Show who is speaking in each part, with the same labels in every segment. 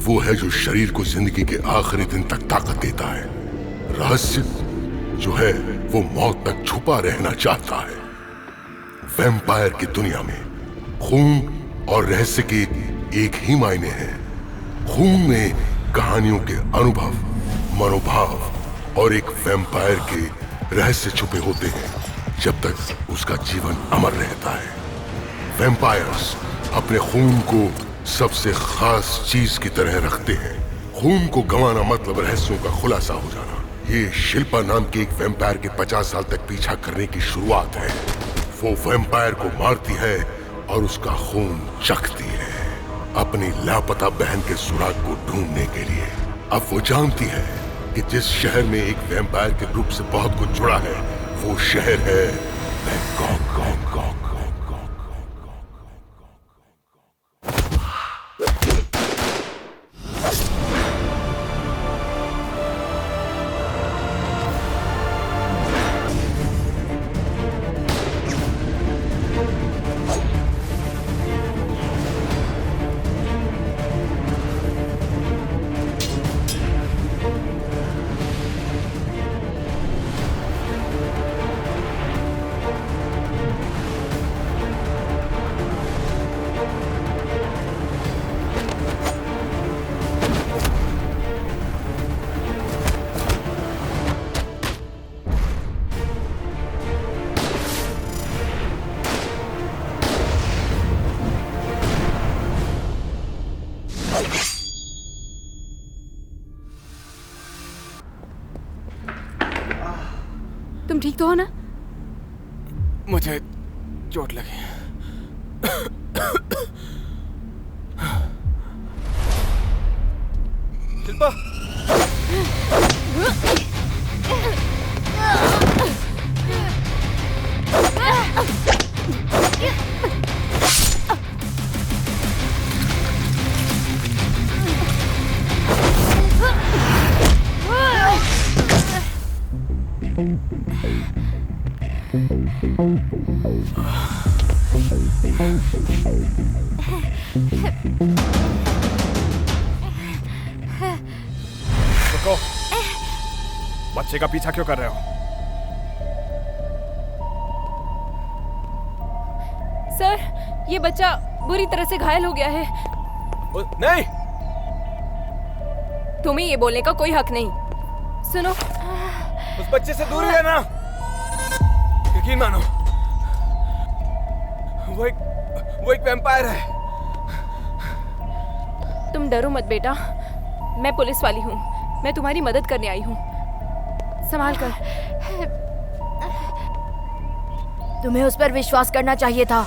Speaker 1: वो है जो शरीर को जिंदगी के आखिरी दिन तक ताकत देता है। रहस्य जो है वो मौत तक छुपा रहना चाहता है। वैम्पायर की दुनिया में खून और रहस्य के एक ही मायने हैं। खून में कहानियों के अनुभव, मनोभाव और एक वैम्पायर के रहस्य छुपे होते हैं जब तक उसका जीवन अमर रहता है। वैम्पायर्स अपने खून को सबसे खास चीज की तरह रखते हैं। खून को गंवाना मतलब रहस्यों का खुलासा हो जाना। ये शिल्पा नाम की एक वैम्पायर के 50 साल तक पीछा करने की शुरुआत है। वो वैम्पायर को मारती है और उसका खून चखती है अपनी लापता बहन के सुराग को ढूंढने के लिए। अब वो जानती है कि जिस शहर में एक वैम्पायर के ग्रुप से बहुत कुछ जुड़ा है वो शहर है बैंकॉक।
Speaker 2: तुम ठीक तो हो ना?
Speaker 3: मुझे चोट लगी। शिल्पा! रुको, बच्चे का पीछा क्यों कर रहे हो?
Speaker 2: सर, ये बच्चा बुरी तरह से घायल हो गया है।
Speaker 3: नहीं!
Speaker 2: तुम्हें ये बोलने का कोई हक नहीं। सुनो,
Speaker 3: उस बच्चे से दूर रहना। यकीन मानो, वो एक वैम्पायर है।
Speaker 2: तुम डरो मत बेटा, मैं पुलिस वाली हूँ। मैं तुम्हारी मदद करने आई हूँ। संभाल कर।
Speaker 4: तुम्हें उस पर विश्वास करना चाहिए था।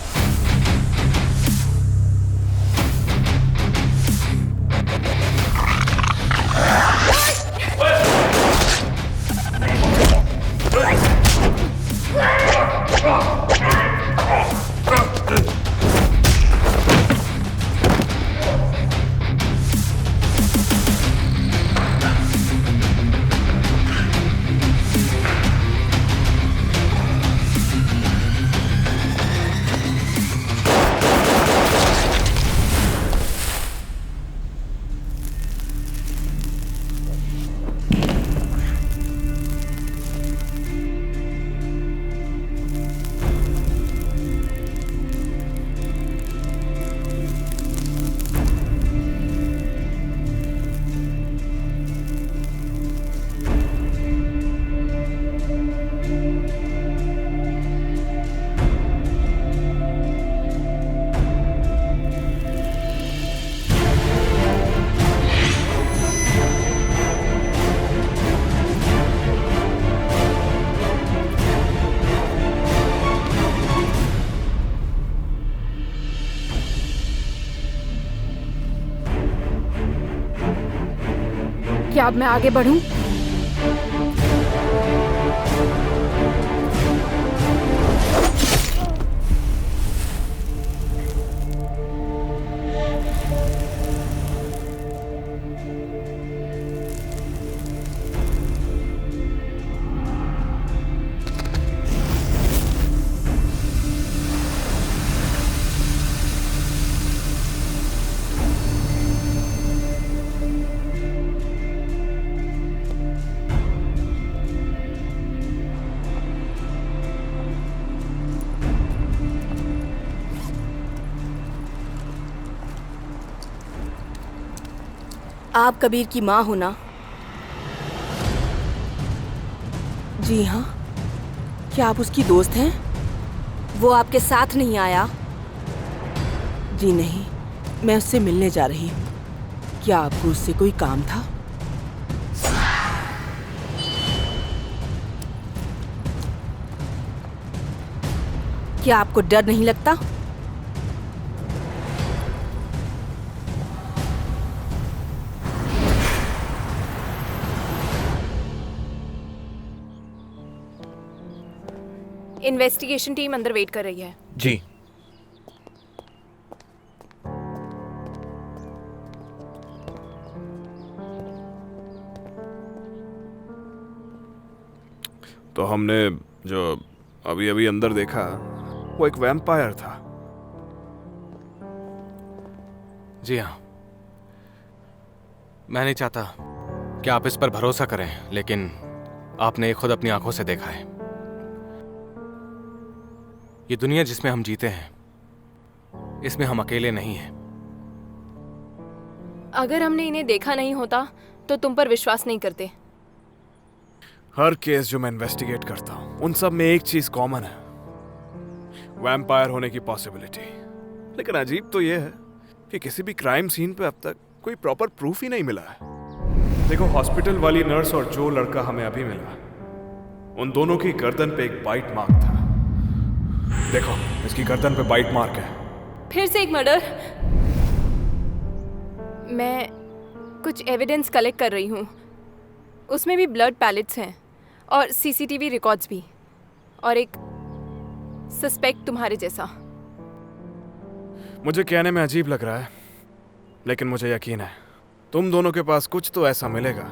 Speaker 2: क्या अब मैं आगे बढ़ूं?
Speaker 4: आप कबीर की माँ हो ना? जी हाँ। क्या आप उसकी दोस्त हैं? वो आपके साथ नहीं आया? जी नहीं, मैं उससे मिलने जा रही हूँ। क्या आपको उससे कोई काम था? क्या आपको डर नहीं लगता?
Speaker 2: इन्वेस्टिगेशन टीम अंदर वेट कर रही है।
Speaker 3: जी। तो हमने जो अभी अभी अंदर देखा वो एक वैम्पायर था।
Speaker 5: जी हाँ, मैं नहीं चाहता कि आप इस पर भरोसा करें, लेकिन आपने खुद अपनी आंखों से देखा है। ये दुनिया जिसमें हम जीते हैं, इसमें हम अकेले नहीं हैं।
Speaker 2: अगर हमने इन्हें देखा नहीं होता तो तुम पर विश्वास नहीं करते।
Speaker 3: हर केस जो मैं इन्वेस्टिगेट करता हूँ उन सब में एक चीज कॉमन है, वैम्पायर होने की पॉसिबिलिटी। लेकिन अजीब तो ये है कि किसी भी क्राइम सीन पे अब तक कोई प्रॉपर प्रूफ ही नहीं मिला है। देखो, हॉस्पिटल वाली नर्स और जो लड़का हमें अभी मिला, उन दोनों की गर्दन पे एक बाइट मार्क था। देखो, इसकी गर्दन पे बाइट मार्क है।
Speaker 2: फिर से एक मर्डर। मैं कुछ एविडेंस कलेक्ट कर रही हूँ, उसमें भी ब्लड पैलेट्स हैं और सीसीटीवी रिकॉर्ड्स भी, और एक सस्पेक्ट तुम्हारे जैसा।
Speaker 3: मुझे कहने में अजीब लग रहा है, लेकिन मुझे यकीन है तुम दोनों के पास कुछ तो ऐसा मिलेगा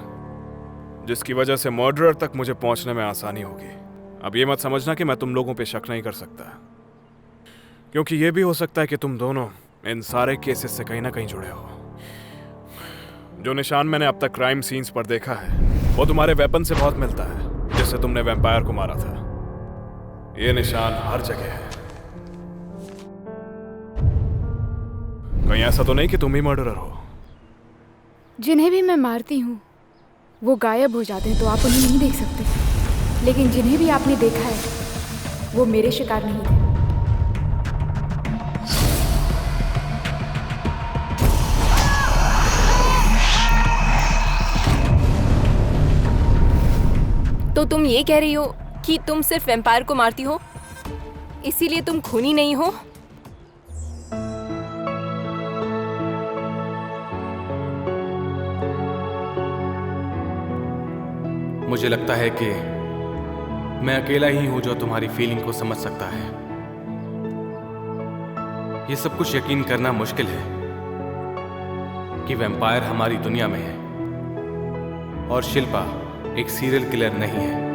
Speaker 3: जिसकी वजह से मर्डरर तक मुझे पहुंचने में आसानी होगी। अब ये मत समझना कि मैं तुम लोगों पे शक नहीं कर सकता, क्योंकि ये भी हो सकता है कि तुम दोनों इन सारे केसेस से कहीं ना कहीं जुड़े हो। जो निशान मैंने अब तक क्राइम सीन्स पर देखा है वो तुम्हारे वेपन से बहुत मिलता है, जिससे तुमने वैम्पायर को मारा था। ये निशान हर जगह है। कहीं ऐसा तो नहीं कि तुम ही मर्डरर हो?
Speaker 6: जिन्हें भी मैं मारती हूँ वो गायब हो जाते हैं, तो आप उन्हें नहीं देख सकते। लेकिन जिन्हें भी आपने देखा है वो मेरे शिकार नहीं थे।
Speaker 2: तो तुम ये कह रही हो कि तुम सिर्फ वैम्पायर को मारती हो, इसीलिए तुम खूनी नहीं हो?
Speaker 5: मुझे लगता है कि मैं अकेला ही हूं जो तुम्हारी फीलिंग को समझ सकता है। ये सब कुछ यकीन करना मुश्किल है कि वैम्पायर हमारी दुनिया में है और शिल्पा एक सीरियल किलर नहीं है।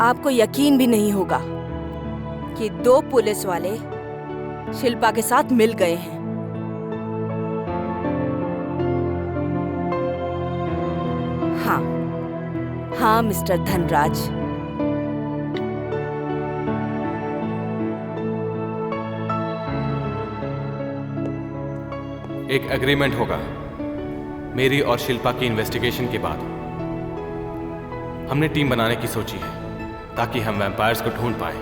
Speaker 4: आपको यकीन भी नहीं होगा कि 2 पुलिस वाले शिल्पा के साथ मिल गए हैं। हाँ हाँ मिस्टर धनराज,
Speaker 5: एक एग्रीमेंट होगा मेरी और शिल्पा की इन्वेस्टिगेशन के बाद। हमने टीम बनाने की सोची है ताकि हम वैम्पायर्स को ढूंढ पाएं।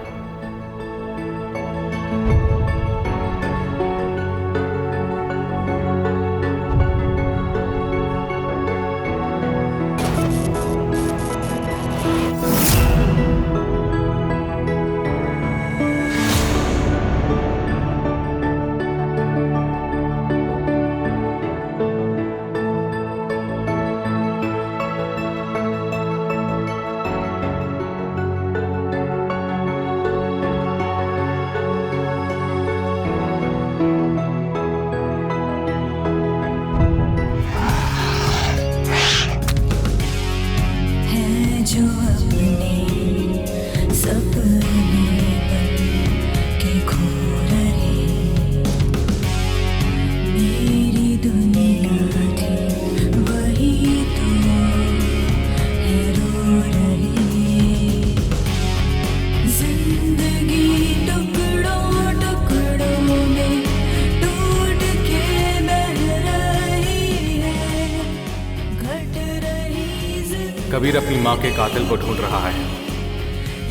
Speaker 5: कबीर अपनी माँ के कातिल को ढूंढ रहा है।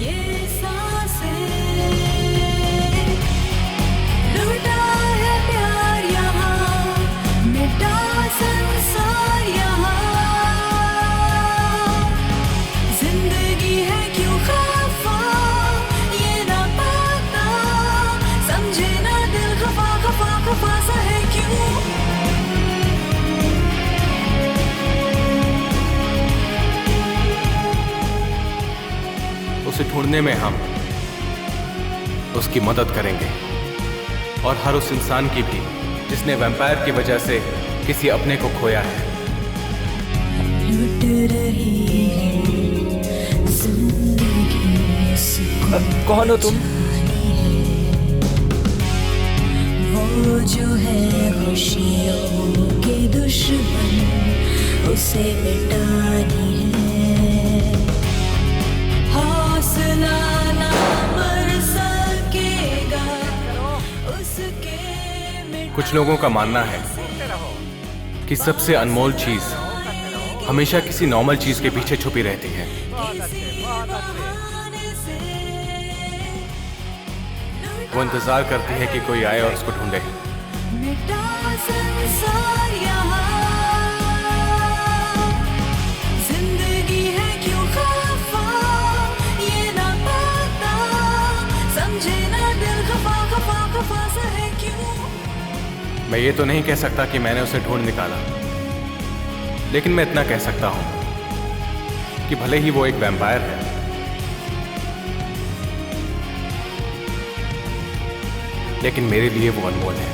Speaker 7: ये सांसें लूटा है प्यार यहाँ, मिटा संसार यहाँ। जिंदगी है क्यों खफा, ये ना पता, समझे ना दिल खफा खफा खफा सा है क्यों।
Speaker 5: उसे ढूंढने में हम उसकी मदद करेंगे, और हर उस इंसान की भी जिसने वैम्पायर की वजह से किसी अपने को खोया है।
Speaker 7: लुट रही है जिंदगी सुकून
Speaker 8: कौन हो तुम?
Speaker 7: वो जो है खुशियों के दुश्मन, उसे मिटानी है। हौसला ना मर सकेगा उसके।
Speaker 5: कुछ लोगों का मानना है कि सबसे अनमोल चीज हमेशा किसी नॉर्मल चीज के पीछे छुपी रहती है। वो इंतजार करती है कि कोई आए और उसको ढूंढे।
Speaker 7: मिटा संसार यहाँ, जिंदगी है क्यों खफा, ये ना पता, समझे ना दिल खफा खफा खफा सा है क्यों।
Speaker 5: मैं ये तो नहीं कह सकता कि मैंने उसे ढूंढ निकाला, लेकिन मैं इतना कह सकता हूं कि भले ही वो एक वैम्पायर है, लेकिन मेरे लिए वो अनमोल है।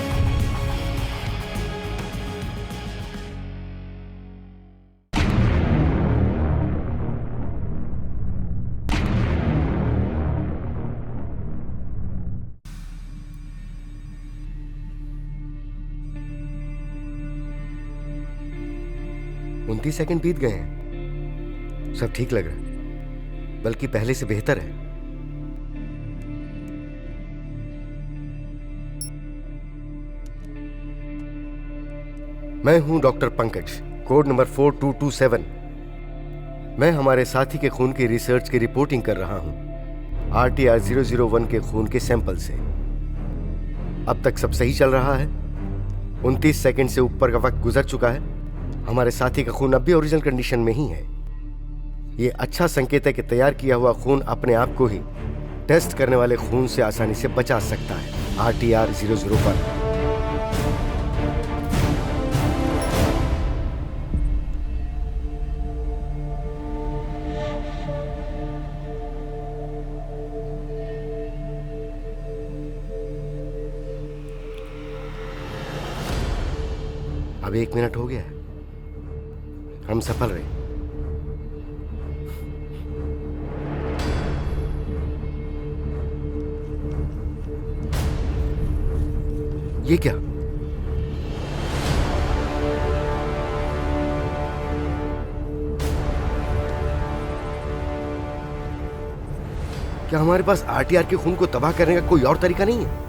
Speaker 9: उनतीस सेकंड बीत गए हैं। सब ठीक लग रहा है, बल्कि पहले से बेहतर है। मैं हूं डॉक्टर पंकज, कोड नंबर 4227। मैं हमारे साथी के खून की रिसर्च की रिपोर्टिंग कर रहा हूं, RTR 001 के खून के सैंपल से। अब तक सब सही चल रहा है। 29 सेकंड से ऊपर का वक्त गुजर चुका है। हमारे साथी का खून अब भी ओरिजिनल कंडीशन में ही है। ये अच्छा संकेत है कि तैयार किया हुआ खून अपने आप को ही टेस्ट करने वाले खून से आसानी से बचा सकता है। RTR 001। अब 1 मिनट हो गया है, हम सफल रहे। ये क्या? क्या हमारे पास RTR के खून को तबाह करने का कोई और तरीका नहीं है?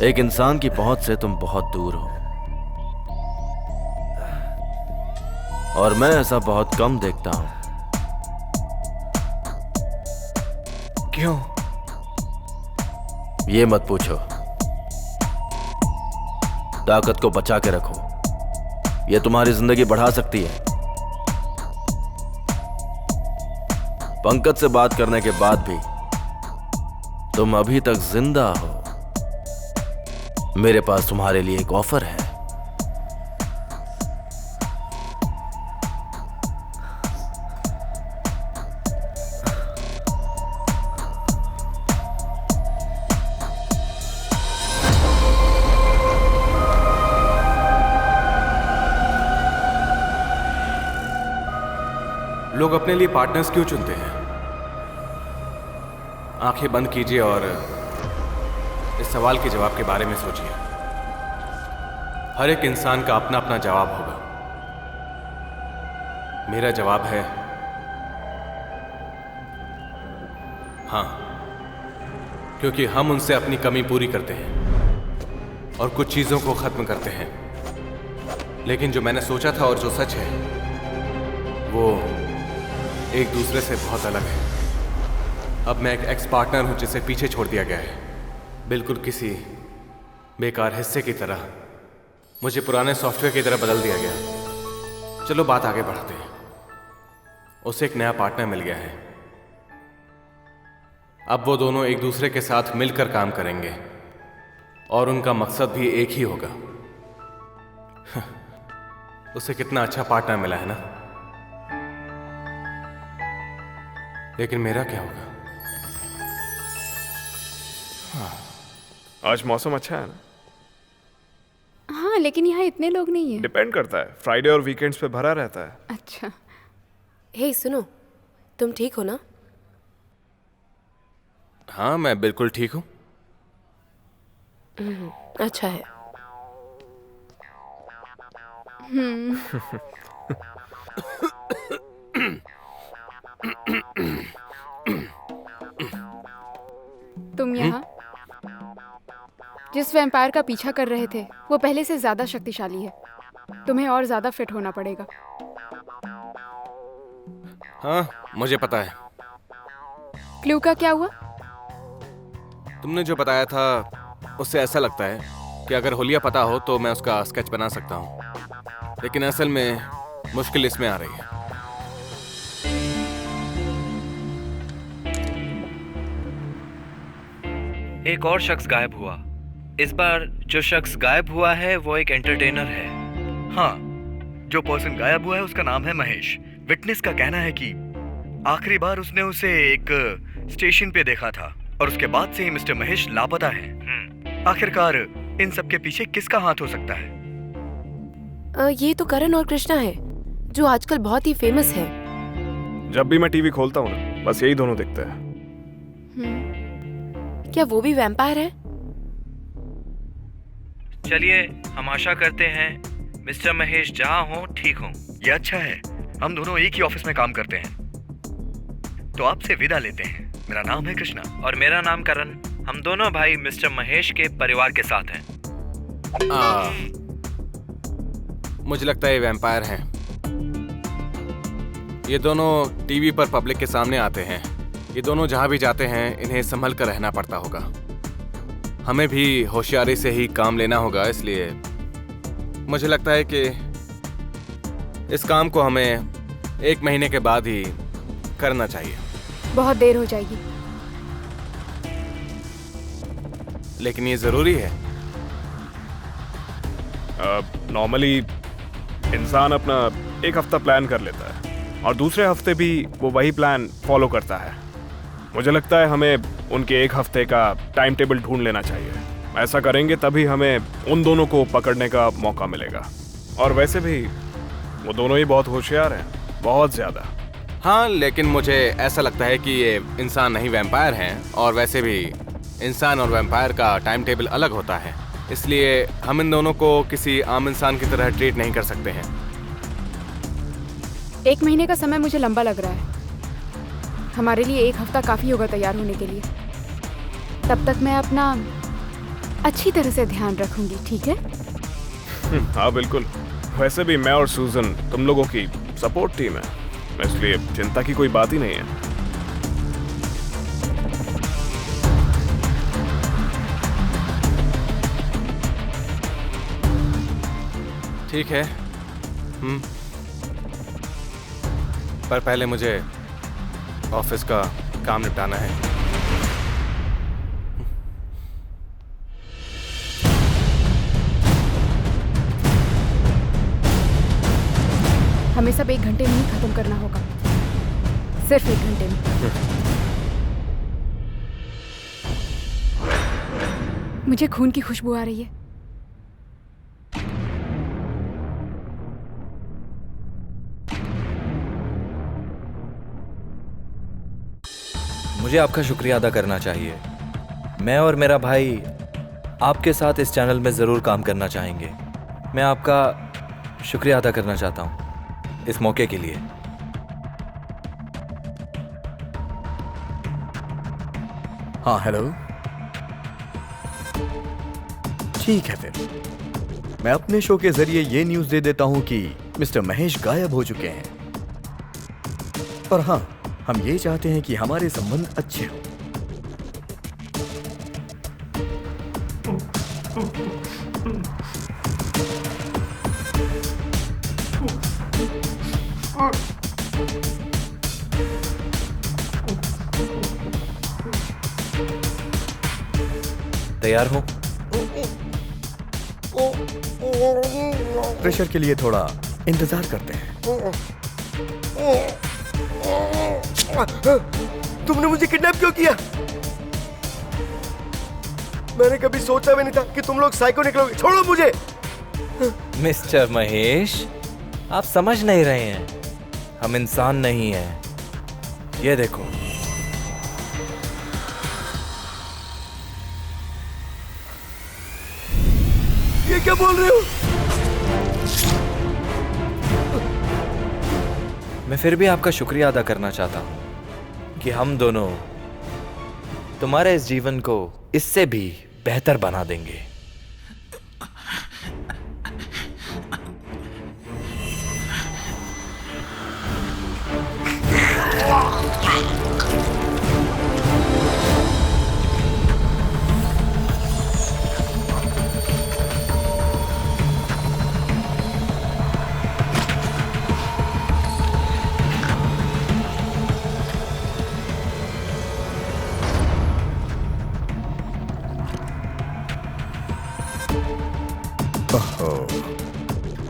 Speaker 8: एक इंसान की पहुंच से तुम बहुत दूर हो, और मैं ऐसा बहुत कम देखता हूं।
Speaker 3: क्यों?
Speaker 8: ये मत पूछो। ताकत को बचा के रखो, ये तुम्हारी जिंदगी बढ़ा सकती है। पंकज से बात करने के बाद भी तुम अभी तक जिंदा हो। मेरे पास तुम्हारे लिए एक ऑफर है।
Speaker 5: लोग अपने लिए पार्टनर्स क्यों चुनते हैं? आंखें बंद कीजिए और इस सवाल के जवाब के बारे में सोचिए। हर एक इंसान का अपना अपना जवाब होगा। मेरा जवाब है हाँ, क्योंकि हम उनसे अपनी कमी पूरी करते हैं और कुछ चीजों को खत्म करते हैं। लेकिन जो मैंने सोचा था और जो सच है वो एक दूसरे से बहुत अलग है। अब मैं एक एक्स पार्टनर हूं जिसे पीछे छोड़ दिया गया है, बिल्कुल किसी बेकार हिस्से की तरह। मुझे पुराने सॉफ्टवेयर की तरह बदल दिया गया। चलो बात आगे बढ़ाते हैं। उसे एक नया पार्टनर मिल गया है। अब वो दोनों एक दूसरे के साथ मिलकर काम करेंगे और उनका मकसद भी एक ही होगा। उसे कितना अच्छा पार्टनर मिला है ना। लेकिन मेरा क्या होगा?
Speaker 3: आज मौसम अच्छा है ना?
Speaker 6: हाँ, लेकिन यहाँ इतने लोग नहीं हैं।
Speaker 3: डिपेंड करता है, फ्राइडे और वीकेंड्स पे भरा रहता है।
Speaker 6: अच्छा।
Speaker 10: हे सुनो, तुम ठीक हो ना?
Speaker 5: हाँ, मैं बिल्कुल ठीक हूँ।
Speaker 10: अच्छा है।
Speaker 6: तुम यहाँ जिस वैम्पायर का पीछा कर रहे थे वो पहले से ज्यादा शक्तिशाली है। तुम्हें और ज्यादा फिट होना पड़ेगा।
Speaker 5: हाँ, मुझे पता है।
Speaker 6: क्लू का क्या हुआ?
Speaker 5: तुमने जो बताया था उससे ऐसा लगता है कि अगर होलिया पता हो तो मैं उसका स्केच बना सकता हूँ, लेकिन असल में मुश्किल इसमें आ रही है।
Speaker 11: एक और शख्स गायब हुआ। इस बार जो शख्स गायब हुआ है वो एक एंटरटेनर है। हाँ, जो पर्सन गायब हुआ है उसका नाम है महेश। विटनेस का कहना है कि आखिरी बार उसने उसे एक स्टेशन पे देखा था और उसके बाद से ही मिस्टर महेश लापता है। आखिरकार इन सब के पीछे किसका हाथ हो सकता है?
Speaker 10: ये तो करण और कृष्णा है जो आजकल बहुत ही फेमस है।
Speaker 3: जब भी मैं टीवी खोलता हूँ ना, बस यही दोनों दिखते हैं।
Speaker 10: क्या वो भी वैम्पायर है?
Speaker 11: चलिए हम आशा करते हैं मिस्टर महेश जहाँ हो ठीक हो।
Speaker 12: ये अच्छा है, हम दोनों एक ही ऑफिस में काम करते हैं। तो आपसे विदा लेते हैं। मेरा नाम है कृष्णा
Speaker 11: और मेरा नाम करण। हम दोनों भाई मिस्टर महेश के परिवार के साथ हैं।
Speaker 5: मुझे लगता है ये वैम्पायर हैं। ये दोनों टीवी पर पब्लिक के सामने आते हैं। ये दोनों जहां भी जाते हैं इन्हें संभल कर रहना पड़ता होगा। हमें भी होशियारी से ही काम लेना होगा, इसलिए मुझे लगता है कि इस काम को हमें 1 महीने के बाद ही करना चाहिए।
Speaker 6: बहुत देर हो जाएगी।
Speaker 5: लेकिन ये जरूरी है।
Speaker 3: नॉर्मली इंसान अपना 1 हफ्ता प्लान कर लेता है और दूसरे हफ्ते भी वो वही प्लान फॉलो करता है। मुझे लगता है हमें उनके 1 हफ्ते का टाइम टेबल ढूंढ लेना चाहिए। ऐसा करेंगे तभी हमें उन दोनों को पकड़ने का मौका मिलेगा। और वैसे भी वो दोनों ही बहुत होशियार हैं, बहुत ज्यादा।
Speaker 5: हाँ, लेकिन मुझे ऐसा लगता है कि ये इंसान नहीं वैम्पायर हैं, और वैसे भी इंसान और वैम्पायर का टाइम टेबल अलग होता है, इसलिए हम इन दोनों को किसी आम इंसान की तरह ट्रीट नहीं कर सकते हैं।
Speaker 6: 1 महीने का समय मुझे लंबा लग रहा है। हमारे लिए 1 हफ्ता काफ़ी होगा तैयार होने के लिए। तब तक मैं अपना अच्छी तरह से ध्यान रखूंगी, ठीक है?
Speaker 3: हाँ बिल्कुल। वैसे भी मैं और सूजन तुम लोगों की सपोर्ट टीम है, इसलिए चिंता की कोई बात ही नहीं है।
Speaker 5: ठीक है। पर पहले मुझे ऑफिस का काम निपटाना है।
Speaker 6: हमें सब 1 घंटे में ही खत्म करना होगा, सिर्फ 1 घंटे में। मुझे खून की खुशबू आ रही है।
Speaker 11: मुझे आपका शुक्रिया अदा करना चाहिए। मैं और मेरा भाई आपके साथ इस चैनल में ज़रूर काम करना चाहेंगे। मैं आपका शुक्रिया अदा करना चाहता हूँ इस मौके के लिए।
Speaker 13: हाँ हेलो। ठीक है फिर मैं अपने शो के जरिए ये न्यूज़ दे देता हूँ कि मिस्टर महेश गायब हो चुके हैं। और हाँ, हम ये चाहते हैं कि हमारे संबंध अच्छे हों।
Speaker 11: तैयार हो?
Speaker 13: प्रेशर के लिए थोड़ा इंतजार करते हैं।
Speaker 9: तुमने मुझे किडनैप क्यों किया? मैंने कभी सोचा भी नहीं था कि तुम लोग साइको निकलोगे। छोड़ो मुझे।
Speaker 11: मिस्टर महेश, आप समझ नहीं रहे हैं, हम इंसान नहीं हैं। ये देखो।
Speaker 9: ये क्या बोल रहे हो?
Speaker 11: मैं फिर भी आपका शुक्रिया अदा करना चाहता हूं कि हम दोनों तुम्हारे इस जीवन को इससे भी बेहतर बना देंगे।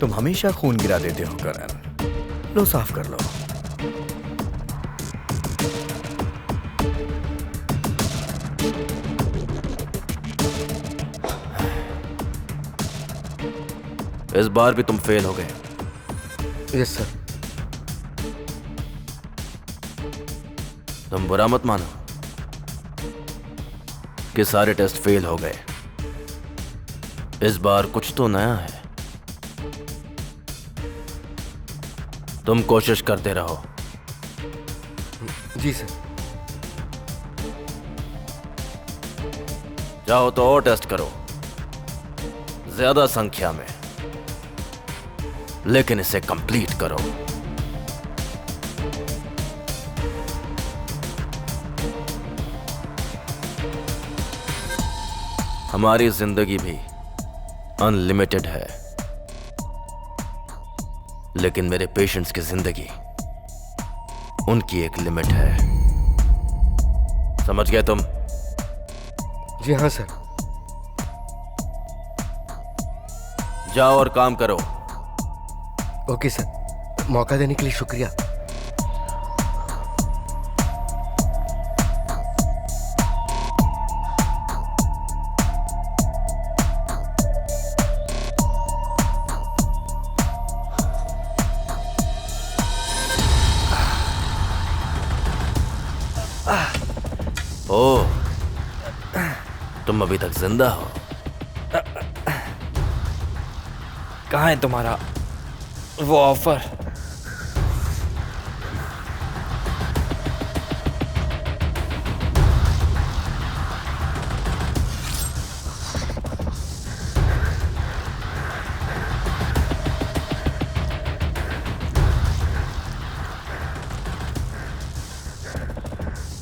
Speaker 13: तुम हमेशा खून गिरा देते हो करण। लो साफ कर लो।
Speaker 8: इस बार भी तुम फेल हो गए।
Speaker 9: Yes sir.
Speaker 8: तुम बुरा मत मानो कि सारे टेस्ट फेल हो गए। इस बार कुछ तो नया है। तुम कोशिश करते रहो।
Speaker 9: जी सर।
Speaker 8: चाहो तो और टेस्ट करो, ज्यादा संख्या में, लेकिन इसे कंप्लीट करो। हमारी जिंदगी भी अनलिमिटेड है, लेकिन मेरे पेशेंट्स की जिंदगी, उनकी एक लिमिट है। समझ गए तुम?
Speaker 9: जी हाँ सर।
Speaker 8: जाओ और काम करो।
Speaker 9: ओके सर, मौका देने के लिए शुक्रिया।
Speaker 8: ओह, तुम अभी तक जिंदा हो।
Speaker 11: कहाँ है तुम्हारा वो ऑफर?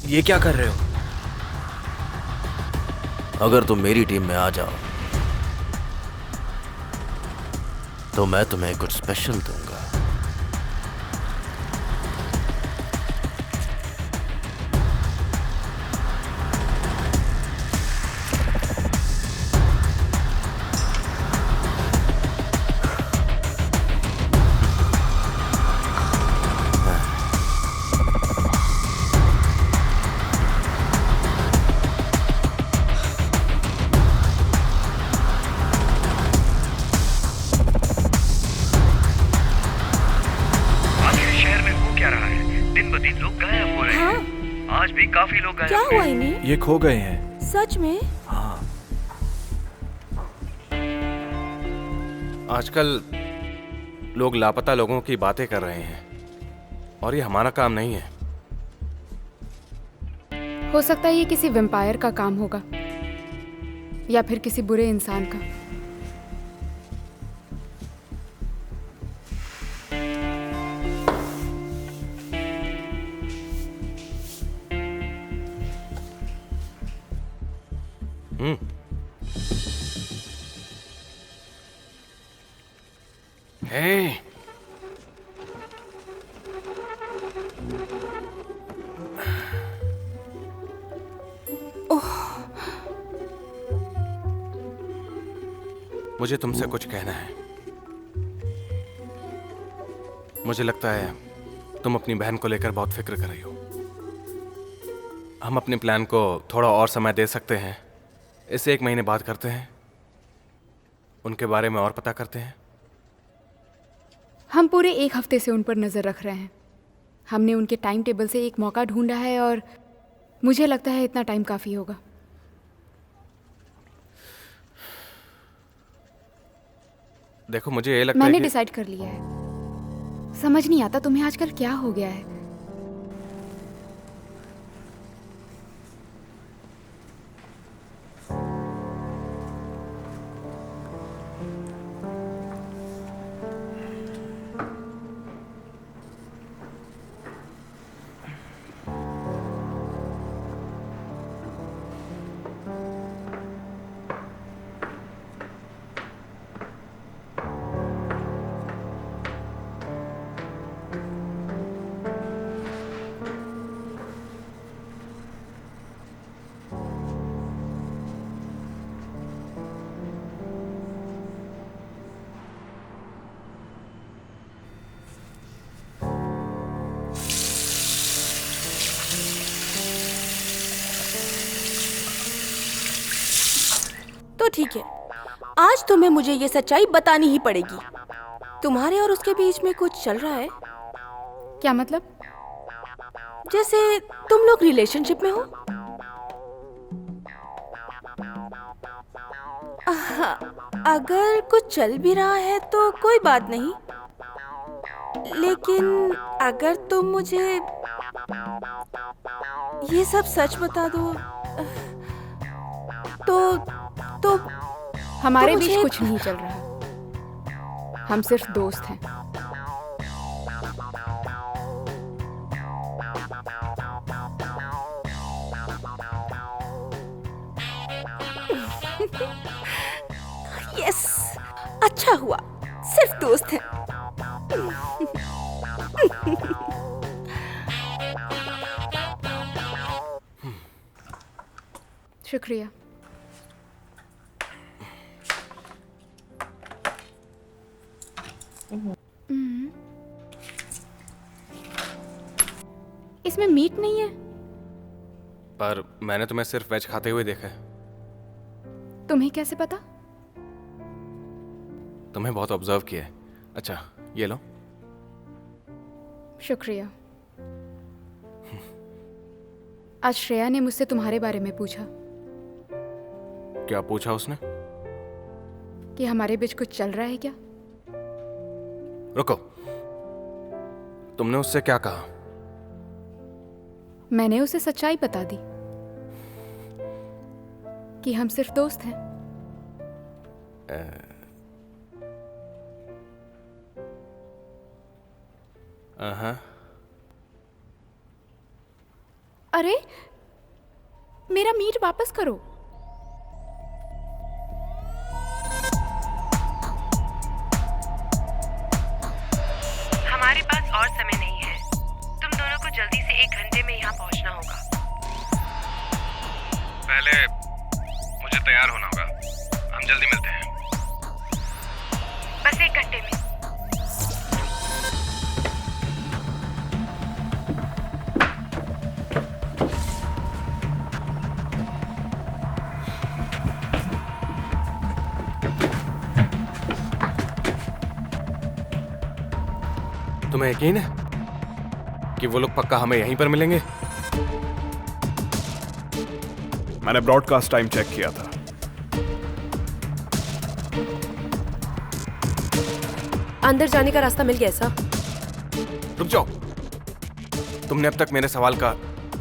Speaker 3: ये क्या कर रहे हो?
Speaker 8: अगर तुम मेरी टीम में आ जाओ तो मैं तुम्हें कुछ स्पेशल दूंगा।
Speaker 11: काफी लोग गायब
Speaker 4: क्या
Speaker 11: हैं।
Speaker 4: हुआ इन्हें?
Speaker 3: ये खो गए हैं।
Speaker 4: सच में?
Speaker 3: हाँ।
Speaker 5: आजकल लोग लापता लोगों की बातें कर रहे हैं और ये हमारा काम नहीं है।
Speaker 6: हो सकता है ये किसी वैम्पायर का काम होगा या फिर किसी बुरे इंसान का।
Speaker 5: हे, मुझे तुमसे कुछ कहना है। मुझे लगता है तुम अपनी बहन को लेकर बहुत फिक्र कर रही हो। हम अपने प्लान को थोड़ा और समय दे सकते हैं। इसे 1 महीने बाद करते हैं, उनके बारे में और पता करते हैं।
Speaker 6: हम पूरे 1 हफ्ते से उन पर नज़र रख रहे हैं। हमने उनके टाइम टेबल से एक मौका ढूंढा है और मुझे लगता है इतना टाइम काफ़ी होगा।
Speaker 5: देखो, मुझे ये लगता
Speaker 6: मैंने
Speaker 5: है कि
Speaker 6: डिसाइड कर लिया है। समझ नहीं आता तुम्हें आजकल क्या हो गया है।
Speaker 4: तो ठीक है, आज तुम्हें मुझे ये सच्चाई बतानी ही पड़ेगी। तुम्हारे और उसके बीच में कुछ चल रहा है।
Speaker 6: क्या मतलब?
Speaker 4: जैसे तुम लोग रिलेशनशिप में हो। अगर कुछ चल भी रहा है तो कोई बात नहीं, लेकिन अगर तुम मुझे ये सब सच बता दो तो
Speaker 6: हमारे
Speaker 4: तो
Speaker 6: बीच
Speaker 4: मुझे-
Speaker 6: कुछ नहीं चल रहा। हम सिर्फ दोस्त हैं।
Speaker 4: यस, अच्छा हुआ, सिर्फ दोस्त हैं।
Speaker 6: शुक्रिया। इसमें मीट नहीं है।
Speaker 5: पर मैंने तुम्हें सिर्फ वेज खाते हुए देखा है।
Speaker 6: तुम्हें कैसे पता?
Speaker 5: तुम्हें बहुत ऑब्जर्व किया है। अच्छा, ये लो।
Speaker 6: शुक्रिया। आज श्रेया ने मुझसे तुम्हारे बारे में पूछा
Speaker 5: क्या पूछा उसने?
Speaker 6: कि हमारे बीच कुछ चल रहा है क्या।
Speaker 5: रुको, तुमने उससे क्या कहा?
Speaker 6: मैंने उसे सच्चाई बता दी कि हम सिर्फ दोस्त हैं। अरे मेरा मीट वापस करो।
Speaker 10: हमारे पास और समय नहीं है। तुम दोनों को जल्दी से 1 घंटे में यहाँ पहुँचना होगा।
Speaker 3: पहले मुझे तैयार होना होगा। हम जल्दी मिलते हैं।
Speaker 10: बस 1 घंटे में।
Speaker 5: तुम्हें यकीन है कि वो लोग पक्का हमें यहीं पर मिलेंगे?
Speaker 3: मैंने ब्रॉडकास्ट टाइम चेक किया था।
Speaker 10: अंदर जाने का रास्ता मिल गया ऐसा?
Speaker 5: रुक जाओ, तुमने अब तक मेरे सवाल का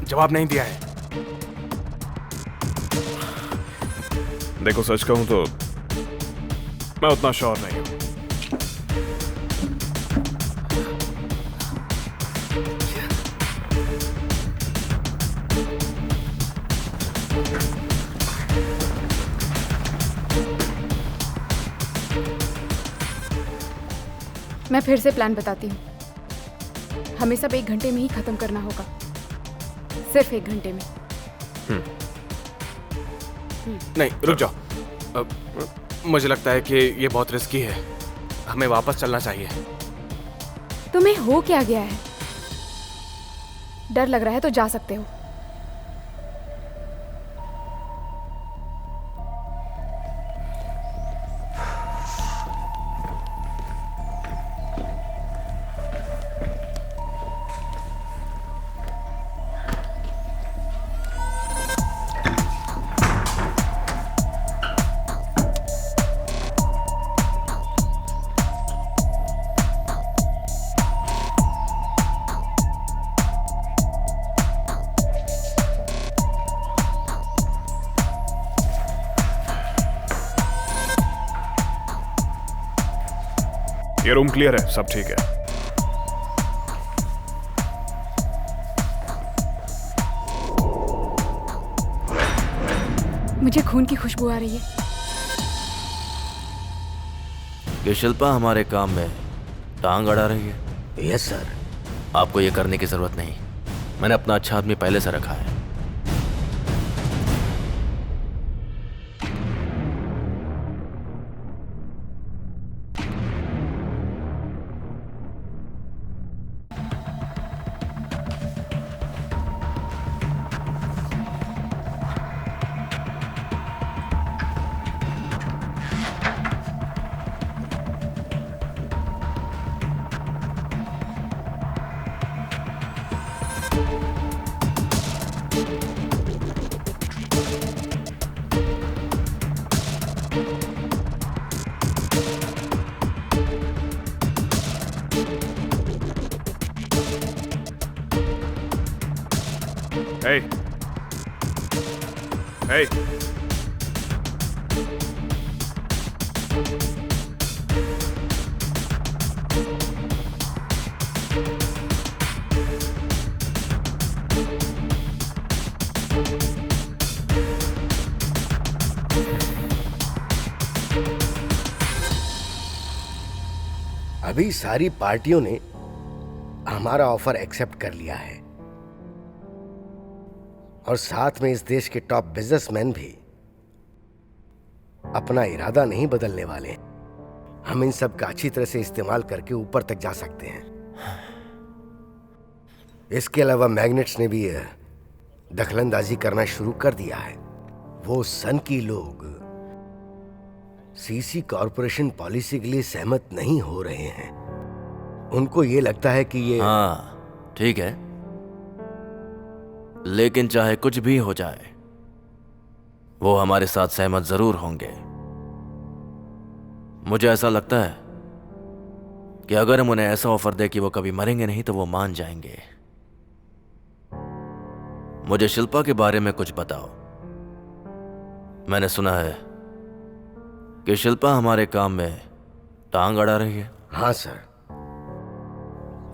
Speaker 5: जवाब नहीं दिया है।
Speaker 3: देखो सच कहूं तो मैं उतना श्योर नहीं हूं।
Speaker 6: मैं फिर से प्लान बताती हूँ। हमें सब 1 घंटे में ही खत्म करना होगा, सिर्फ 1 घंटे में।
Speaker 5: नहीं, रुक जाओ। मुझे लगता है कि ये बहुत रिस्की है। हमें वापस चलना चाहिए।
Speaker 6: तुम्हें हो क्या गया है? डर लग रहा है तो जा सकते हो।
Speaker 3: ये रूम क्लियर है, सब ठीक है।
Speaker 6: मुझे खून की खुशबू आ रही है।
Speaker 8: ये शिल्पा हमारे काम में टांग अड़ा रही है।
Speaker 9: Yes sir.
Speaker 8: आपको ये करने की जरूरत नहीं। मैंने अपना अच्छा आदमी पहले से रखा है।
Speaker 3: Hey. Hey.
Speaker 9: अभी सारी पार्टियों ने हमारा ऑफर एक्सेप्ट कर लिया है और साथ में इस देश के टॉप बिजनेसमैन भी अपना इरादा नहीं बदलने वाले। हम इन सब का अच्छी तरह से इस्तेमाल करके ऊपर तक जा सकते हैं। इसके अलावा मैग्नेट्स ने भी दखलंदाजी करना शुरू कर दिया है। वो सन की लोग सीसी कॉरपोरेशन पॉलिसी के लिए सहमत नहीं हो रहे हैं। उनको ये लगता है कि ये
Speaker 8: हाँ ठीक है, लेकिन चाहे कुछ भी हो जाए वो हमारे साथ सहमत जरूर होंगे। मुझे ऐसा लगता है कि अगर हम उन्हें ऐसा ऑफर दे कि वो कभी मरेंगे नहीं तो वो मान जाएंगे। मुझे शिल्पा के बारे में कुछ बताओ। मैंने सुना है कि शिल्पा हमारे काम में टांग अड़ा रही है।
Speaker 9: हाँ सर,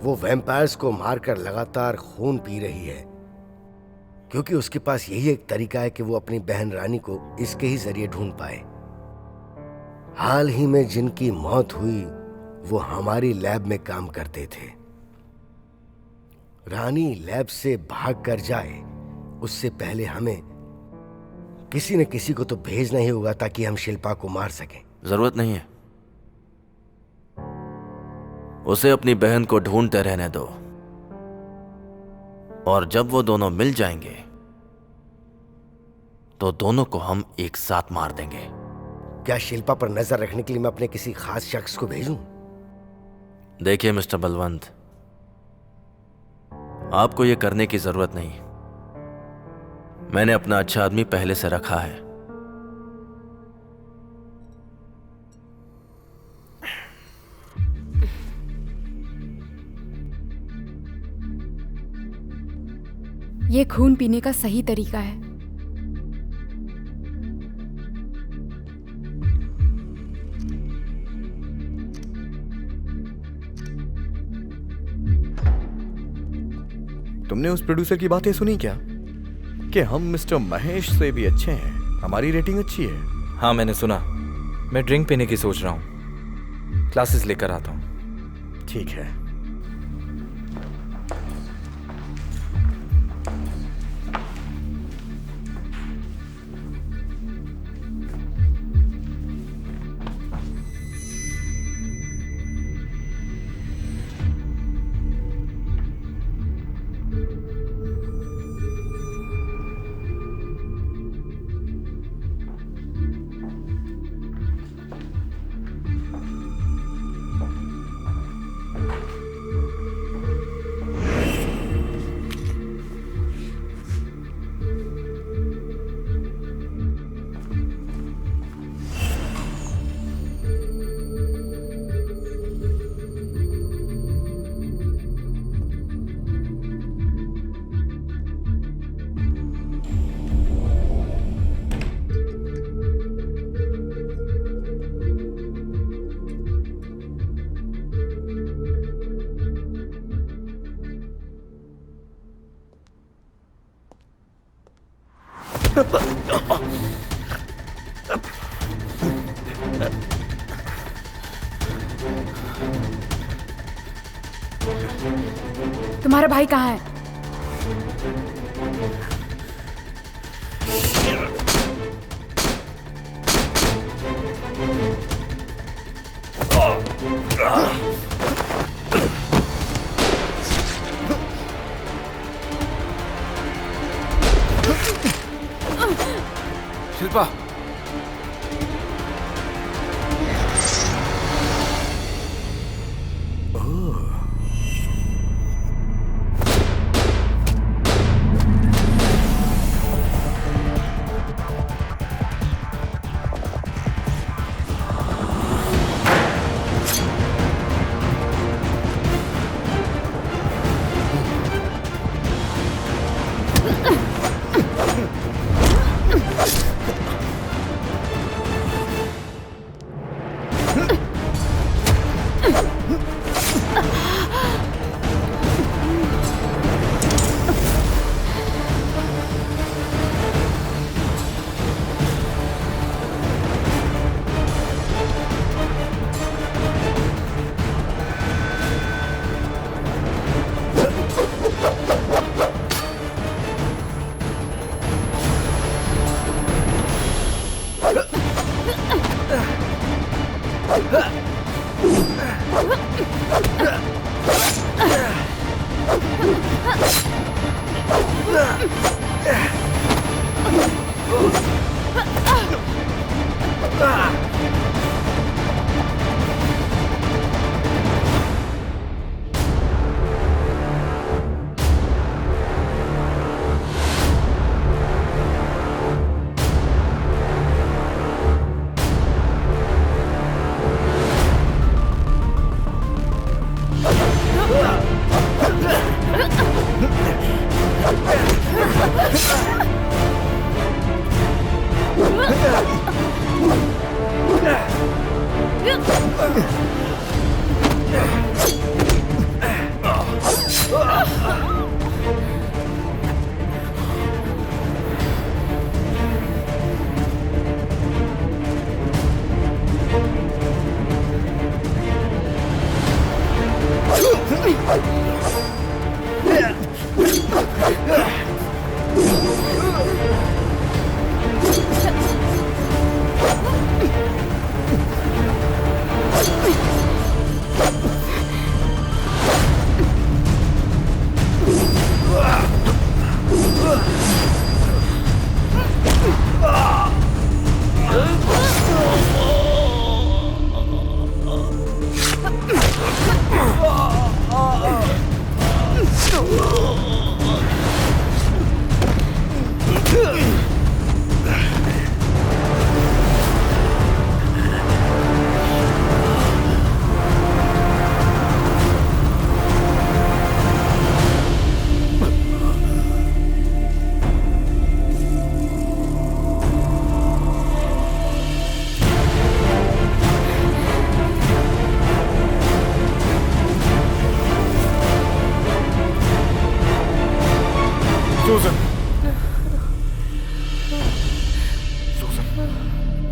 Speaker 9: वो वैम्पायर्स को मारकर लगातार खून पी रही है क्योंकि उसके पास यही एक तरीका है कि वो अपनी बहन रानी को इसके ही जरिए ढूंढ पाए। हाल ही में जिनकी मौत हुई वो हमारी लैब में काम करते थे। रानी लैब से भाग कर जाए उससे पहले हमें किसी न किसी को तो भेजना ही होगा ताकि हम शिल्पा को मार सकें।
Speaker 8: जरूरत नहीं है, उसे अपनी बहन को ढूंढते रहने दो, और जब वो दोनों मिल जाएंगे तो दोनों को हम एक साथ मार देंगे।
Speaker 9: क्या शिल्पा पर नजर रखने के लिए मैं अपने किसी खास शख्स को भेजूं?
Speaker 8: देखिए मिस्टर बलवंत, आपको यह करने की जरूरत नहीं। मैंने अपना अच्छा आदमी पहले से रखा है।
Speaker 6: ये खून पीने का सही तरीका है।
Speaker 13: तुमने उस प्रोड्यूसर की बातें सुनी क्या कि हम मिस्टर महेश से भी अच्छे हैं, हमारी रेटिंग अच्छी है?
Speaker 14: हाँ मैंने सुना। मैं ड्रिंक पीने की सोच रहा हूँ, क्लासेस लेकर आता हूँ।
Speaker 13: ठीक है।
Speaker 6: तुम्हारा भाई कहाँ है?
Speaker 3: शिल्पा,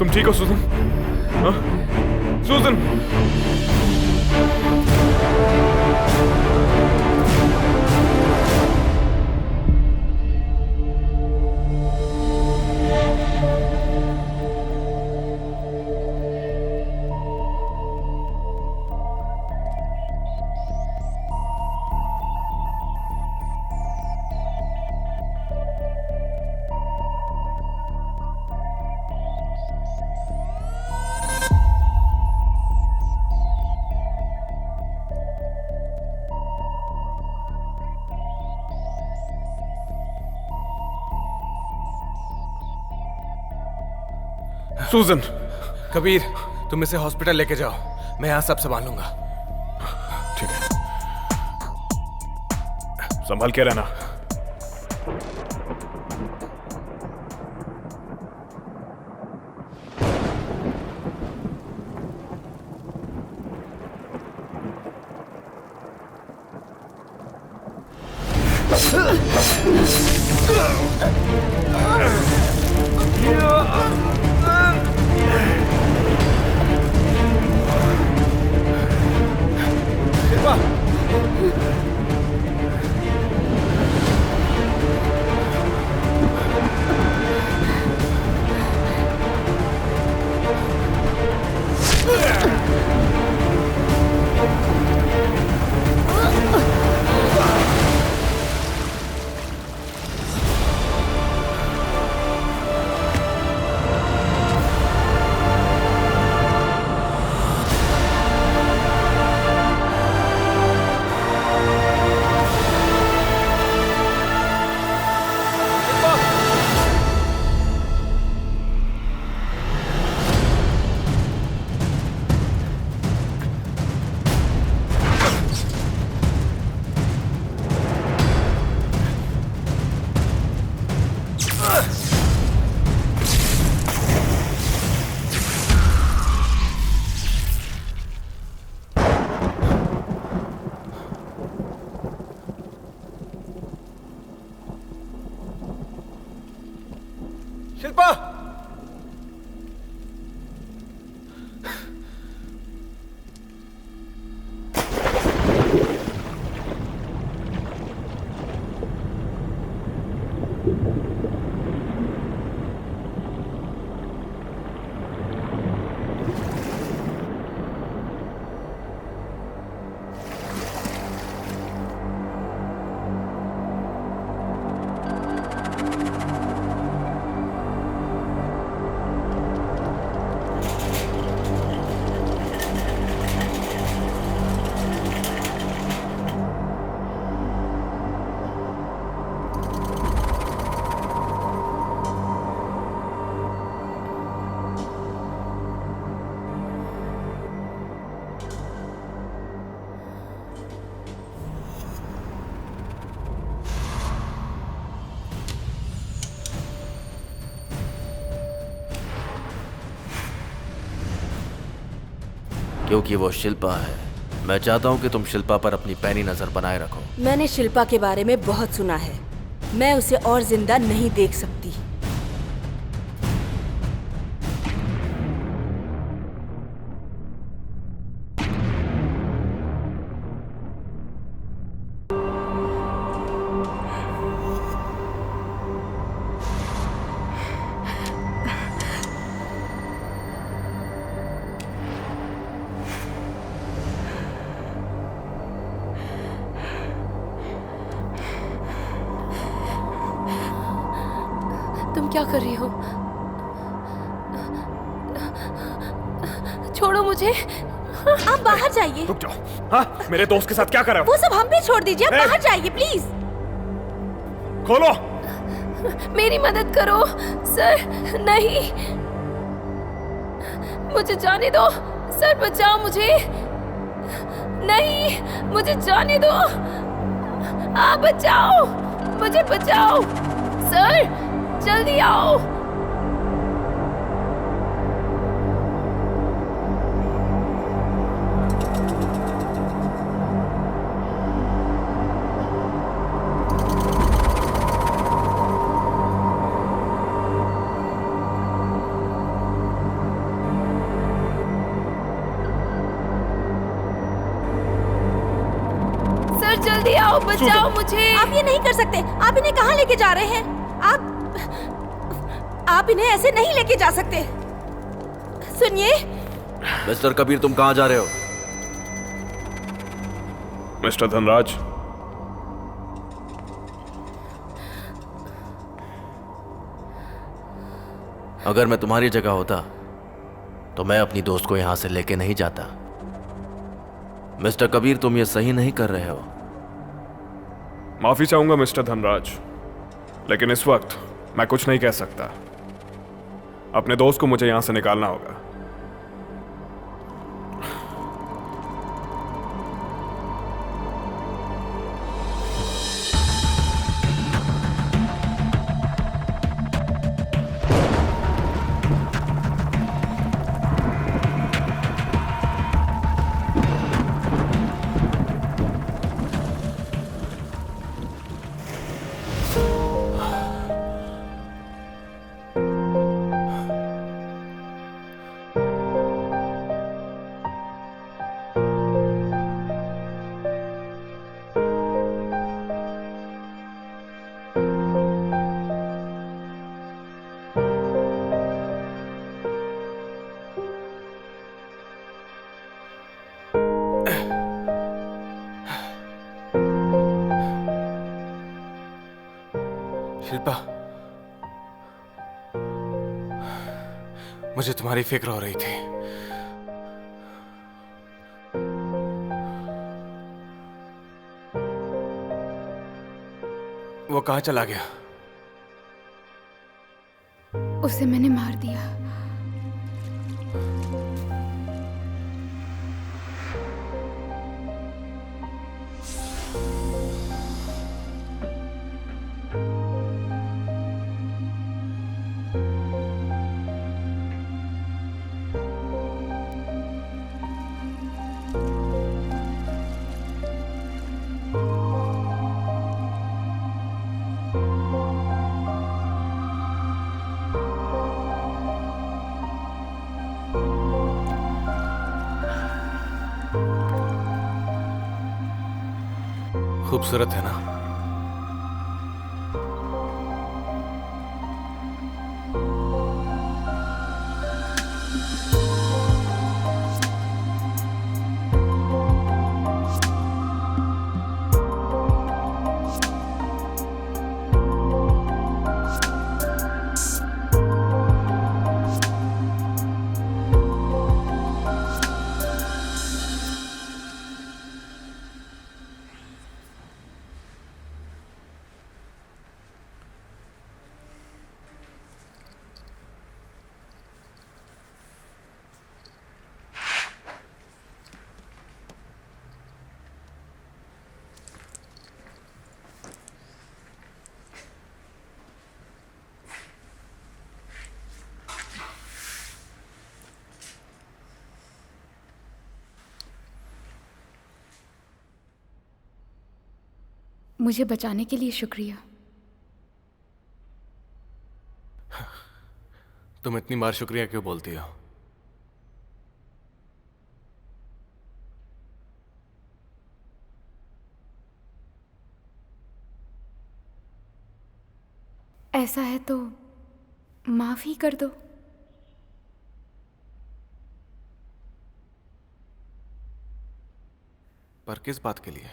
Speaker 3: तुम ठीक हो सुजन? हाँ? सुजन! सुजन!
Speaker 5: कबीर, तुम इसे हॉस्पिटल लेके जाओ, मैं यहाँ सब संभालूंगा।
Speaker 3: ठीक है, संभाल के रहना।
Speaker 5: शिल्पा!
Speaker 8: क्योंकि वो शिल्पा है, मैं चाहता हूँ कि तुम शिल्पा पर अपनी पैनी नजर बनाए रखो।
Speaker 4: मैंने शिल्पा के बारे में बहुत सुना है, मैं उसे और जिंदा नहीं देख सकती।
Speaker 2: तुम क्या कर रही हो? छोड़ो मुझे।
Speaker 4: आप बाहर जाइए।
Speaker 3: रुक जाओ। हाँ, मेरे दोस्त के साथ क्या कर रहे हो?
Speaker 4: वो सब हम पे छोड़ दीजिए, आप बाहर जाइए प्लीज।
Speaker 3: खोलो।
Speaker 2: मेरी मदद करो सर। नहीं, मुझे जाने दो सर, बचाओ मुझे। नहीं, मुझे जाने दो। आप बचाओ, मुझे बचाओ सर, जल्दी आओ।
Speaker 4: बचाओ मुझे। आप ये नहीं कर सकते। आप इन्हें कहाँ लेके जा रहे हैं? आप इन्हें ऐसे नहीं लेके जा सकते। सुनिए
Speaker 8: मिस्टर कबीर, तुम कहाँ जा रहे हो?
Speaker 3: मिस्टर धनराज,
Speaker 8: अगर मैं तुम्हारी जगह होता तो मैं अपनी दोस्त को यहां से लेके नहीं जाता। मिस्टर कबीर, तुम ये सही नहीं कर रहे हो।
Speaker 3: माफी चाहूंगा मिस्टर धनराज, लेकिन इस वक्त मैं कुछ नहीं कह सकता। अपने दोस्त को मुझे यहां से निकालना होगा।
Speaker 5: शिल्पा, मुझे तुम्हारी फिक्र हो रही थी। वो कहाँ चला गया?
Speaker 6: उसे मैंने मार दिया।
Speaker 5: खूबसूरत है ना?
Speaker 6: मुझे बचाने के लिए शुक्रिया।
Speaker 5: तुम इतनी बार शुक्रिया क्यों बोलती हो?
Speaker 6: ऐसा है तो माफी कर दो।
Speaker 5: पर किस बात के लिए?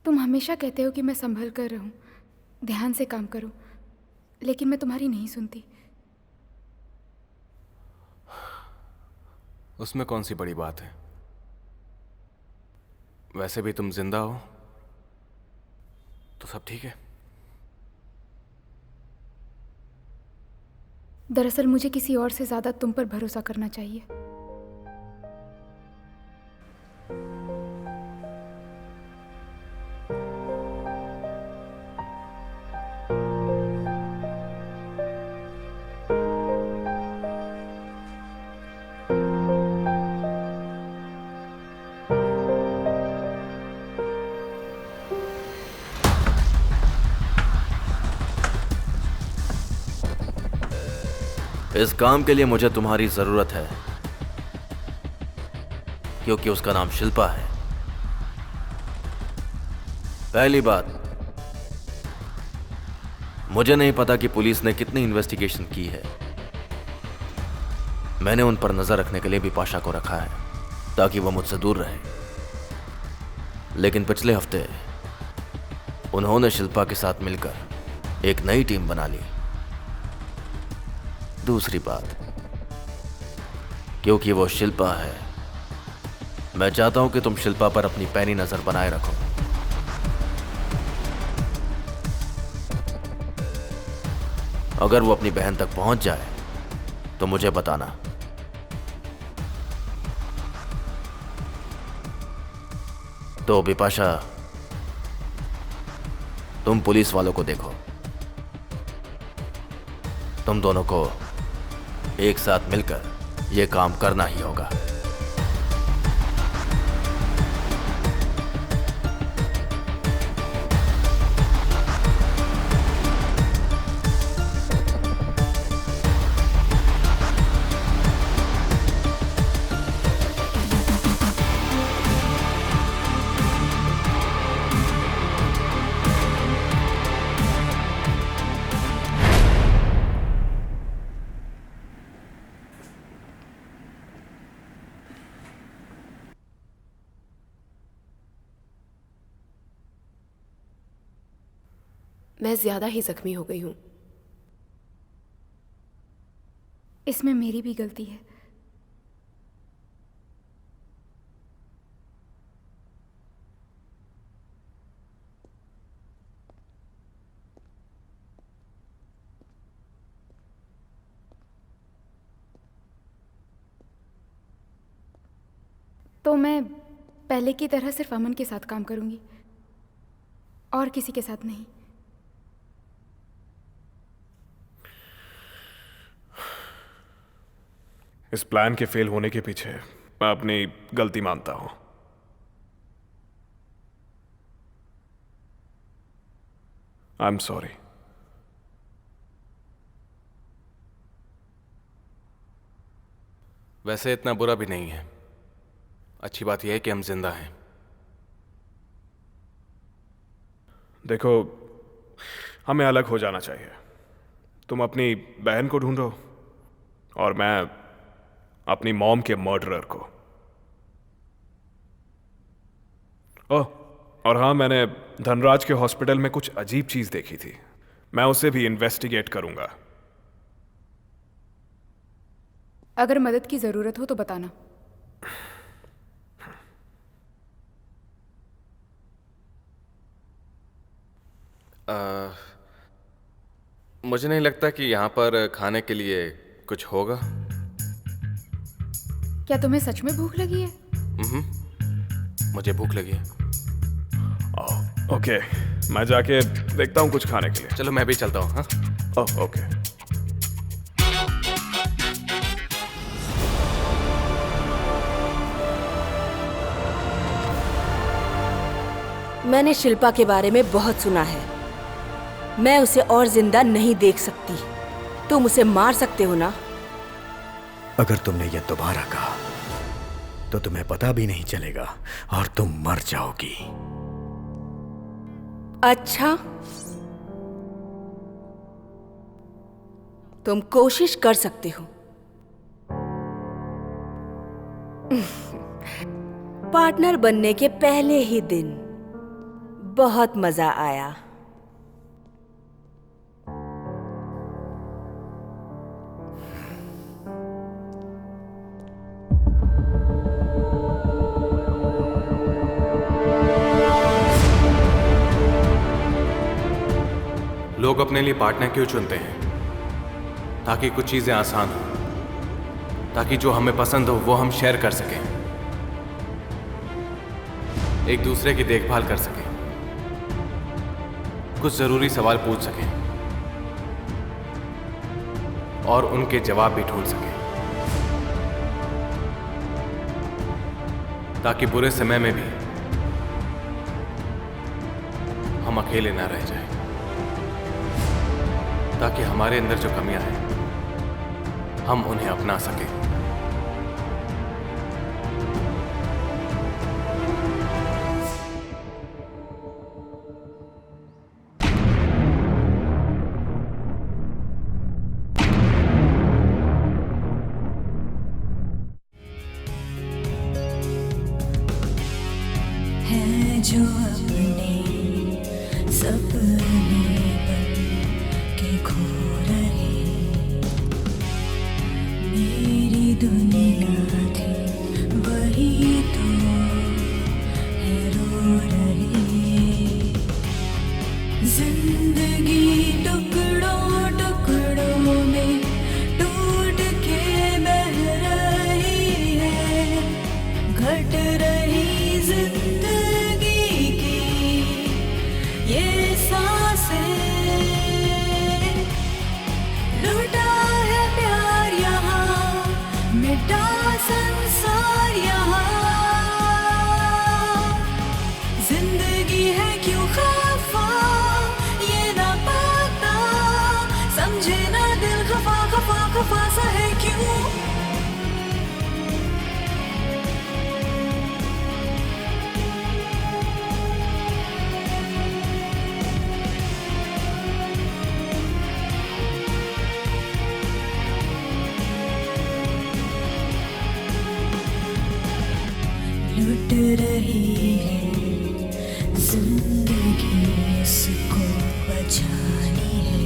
Speaker 6: तुम हमेशा कहते हो कि मैं संभल कर रहूं, ध्यान से काम करूं, लेकिन मैं तुम्हारी नहीं सुनती।
Speaker 5: उसमें कौन सी बड़ी बात है? वैसे भी तुम जिंदा हो तो सब ठीक है।
Speaker 6: दरअसल मुझे किसी और से ज्यादा तुम पर भरोसा करना चाहिए।
Speaker 8: इस काम के लिए मुझे तुम्हारी जरूरत है। क्योंकि उसका नाम शिल्पा है। पहली बात, मुझे नहीं पता कि पुलिस ने कितनी इन्वेस्टिगेशन की है। मैंने उन पर नजर रखने के लिए भी पाशा को रखा है ताकि वह मुझसे दूर रहे, लेकिन पिछले हफ्ते उन्होंने शिल्पा के साथ मिलकर एक नई टीम बना ली। दूसरी बात, क्योंकि वो शिल्पा है, मैं चाहता हूं कि तुम शिल्पा पर अपनी पैनी नजर बनाए रखो। अगर वो अपनी बहन तक पहुंच जाए तो मुझे बताना। तो बिपाशा, तुम पुलिस वालों को देखो, तुम दोनों को एक साथ मिलकर यह काम करना ही होगा।
Speaker 2: मैं ज्यादा ही जख्मी हो गई हूँ।
Speaker 6: इसमें मेरी भी गलती है। तो मैं पहले की तरह सिर्फ अमन के साथ काम करूंगी और किसी के साथ नहीं।
Speaker 3: इस प्लान के फेल होने के पीछे मैं अपनी गलती मानता हूं। I am sorry.
Speaker 5: वैसे इतना बुरा भी नहीं है। अच्छी बात यह है कि हम जिंदा हैं।
Speaker 3: देखो, हमें अलग हो जाना चाहिए। तुम अपनी बहन को ढूंढो और मैं अपनी मॉम के मर्डरर को। ओह, और हाँ, मैंने धनराज के हॉस्पिटल में कुछ अजीब चीज देखी थी। मैं उसे भी इन्वेस्टिगेट करूंगा।
Speaker 6: अगर मदद की जरूरत हो तो बताना।
Speaker 5: मुझे नहीं लगता कि यहाँ पर खाने के लिए कुछ होगा।
Speaker 6: क्या तुम्हें सच में भूख लगी है?
Speaker 5: मुझे भूख लगी है।
Speaker 3: ओके, मैं जाके देखता हूँ कुछ खाने के लिए।
Speaker 5: चलो मैं भी चलता हूँ। हाँ,
Speaker 3: ओके।
Speaker 4: मैंने शिल्पा के बारे में बहुत सुना है। मैं उसे और जिंदा नहीं देख सकती। तुम उसे मार सकते हो ना?
Speaker 13: अगर तुमने यह दोबारा कहा तो तुम्हें पता भी नहीं चलेगा और तुम मर जाओगी।
Speaker 4: अच्छा, तुम कोशिश कर सकते हो। पार्टनर बनने के पहले ही दिन बहुत मजा आया।
Speaker 5: लोग अपने लिए पार्टनर क्यों चुनते हैं? ताकि कुछ चीजें आसान हो, ताकि जो हमें पसंद हो वो हम शेयर कर सकें, एक दूसरे की देखभाल कर सकें, कुछ जरूरी सवाल पूछ सकें और उनके जवाब भी ढूंढ सकें, ताकि बुरे समय में भी हम अकेले ना रह जाएं, ताकि हमारे अंदर जो कमियां हैं हम उन्हें अपना सकें।
Speaker 7: जो अपने सपने बन के खो रहे, मेरी दुनिया थी वही तो है रो रहे। जिंदगी टुकड़ों टुकड़ों में टूट के बह रही है, घट रही जिंदगी की ये सांसें। लूटा है प्यार यहाँ, मिटा संसार यहाँ। जिंदगी है क्यों खफा, ये ना पता, समझे ना दिल खफा खफा खफा सा है क्यों। लुट रही है जिंदगी, इसको बचानी है।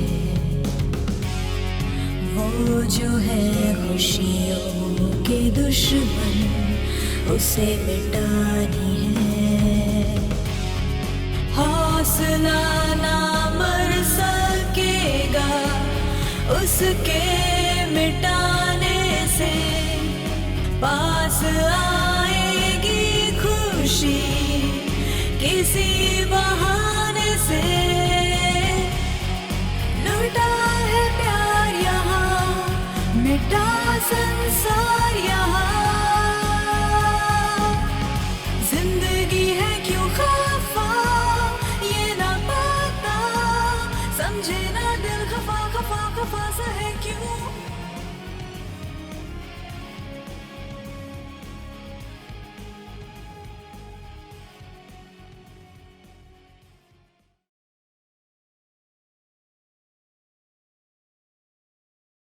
Speaker 7: वो जो है खुशियों के दुश्मन, उसे मिटानी है। हौसला ना मर सकेगा उसके मिटाने से, पास आएगी खुशी किसी बहाने से। लूटा है प्यार यहाँ, मिटा संसार यहाँ। जिंदगी है क्यों खफा, ये ना पता, समझे ना दिल खफा खफा खफा सा है क्यों।